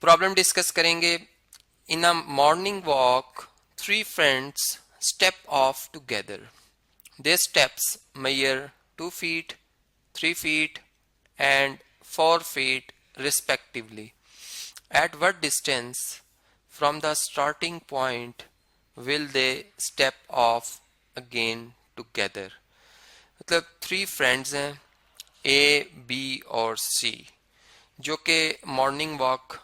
Problem discuss करेंगे। In a morning walk 3 friends step off together. Their steps measure 2 feet, 3 feet and 4 feet respectively. At what distance from the starting point will they step off again together? मतलब 3 friends हैं, ए, B और सी, जो कि morning walk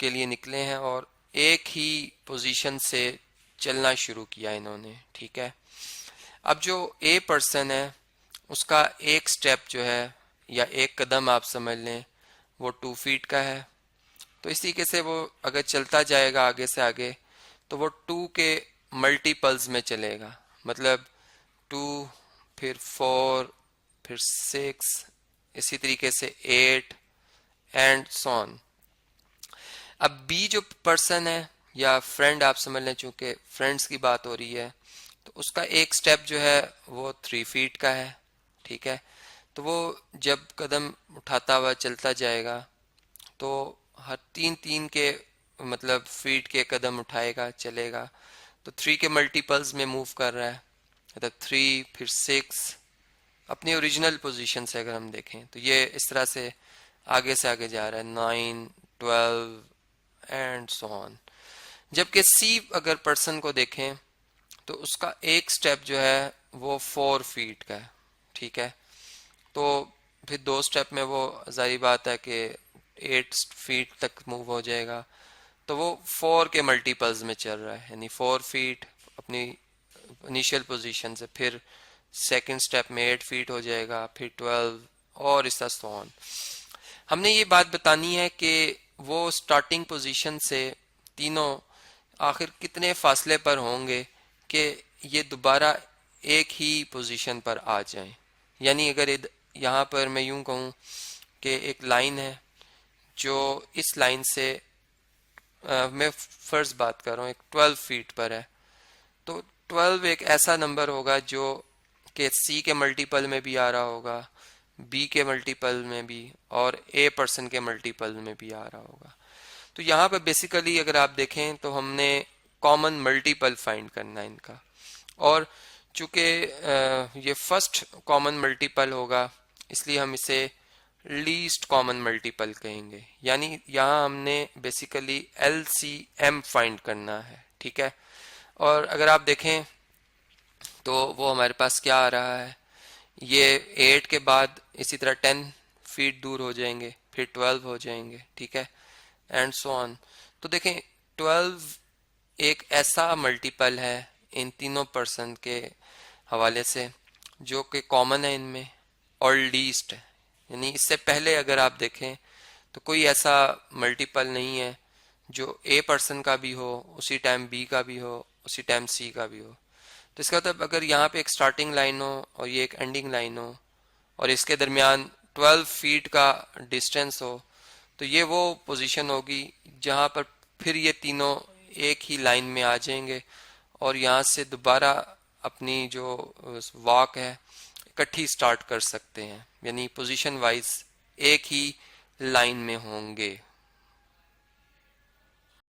के लिए निकले हैं और एक ही पोजीशन से चलना शुरू किया इन्होंने। ठीक है, अब जो ए पर्सन है उसका एक स्टेप जो है या एक कदम आप समझ लें वो 2 फीट का है। तो इस तरीके से वो अगर चलता जाएगा आगे से आगे तो वो 2 के मल्टीपल्स में चलेगा, मतलब 2, फिर 4, फिर 6, इसी तरीके से 8 एंड सो ऑन। अब बी जो पर्सन है या फ्रेंड आप समझ लें, चूंकि फ्रेंड्स की बात हो रही है, तो उसका एक स्टेप जो है वो 3 फीट का है। ठीक है, तो वो जब कदम उठाता हुआ चलता जाएगा तो हर 3 के मतलब फीट के कदम उठाएगा चलेगा, तो 3 के मल्टीपल्स में मूव कर रहा है, मतलब 3 फिर 6 अपनी ओरिजिनल पोजीशन से अगर हम देखें तो ये इस तरह से आगे जा रहा है, 9, 12 एंड सो ऑन। जबकि सी अगर पर्सन को देखें तो उसका एक स्टेप जो है वो 4 फीट का है। ठीक है, तो फिर 2 स्टेप में वो जाहिर बात है कि 8 फीट तक मूव हो जाएगा, तो वो 4 के मल्टीपल्स में चल रहा है, यानी 4 फीट अपनी इनिशियल पोजीशन से, फिर सेकंड स्टेप में 8 फीट हो जाएगा, फिर 12 और इस तरह सो ऑन। हमने ये बात बतानी है कि वो स्टार्टिंग पोजीशन से तीनों आखिर कितने फासले पर होंगे कि ये दोबारा एक ही पोजीशन पर आ जाएं। यानी अगर यहाँ पर मैं यूं कहूँ कि एक लाइन है जो इस लाइन से मैं फर्ज बात कर रहा हूँ एक 12 फीट पर है, तो 12 एक ऐसा नंबर होगा जो कि सी के मल्टीपल में भी आ रहा होगा, बी के मल्टीपल में भी और ए पर्सन के मल्टीपल में भी आ रहा होगा। तो यहाँ पर बेसिकली अगर आप देखें तो हमने कॉमन मल्टीपल फाइंड करना है इनका, और चूंकि ये फर्स्ट कॉमन मल्टीपल होगा इसलिए हम इसे लीस्ट कॉमन मल्टीपल कहेंगे। यानी यहाँ हमने बेसिकली LCM फाइंड करना है। ठीक है, और अगर आप देखें तो वो हमारे पास क्या आ रहा है, ये 8 के बाद इसी तरह 10 फीट दूर हो जाएंगे, फिर 12 हो जाएंगे। ठीक है, एंड सो ऑन। तो देखें 12 एक ऐसा मल्टीपल है इन तीनों पर्सन के हवाले से जो कि कॉमन है इनमें और लीस्ट है, यानी इससे पहले अगर आप देखें तो कोई ऐसा मल्टीपल नहीं है जो ए पर्सन का भी हो, उसी टाइम बी का भी हो, उसी टाइम सी का भी हो। तो इसका मतलब अगर यहाँ पे एक स्टार्टिंग लाइन हो और ये एक एंडिंग लाइन हो और इसके दरमियान 12 फीट का डिस्टेंस हो, तो ये वो पोजीशन होगी जहाँ पर फिर ये तीनों एक ही लाइन में आ जाएंगे और यहाँ से दोबारा अपनी जो वॉक है इकट्ठी स्टार्ट कर सकते हैं, यानी पोजीशन वाइज एक ही लाइन में होंगे।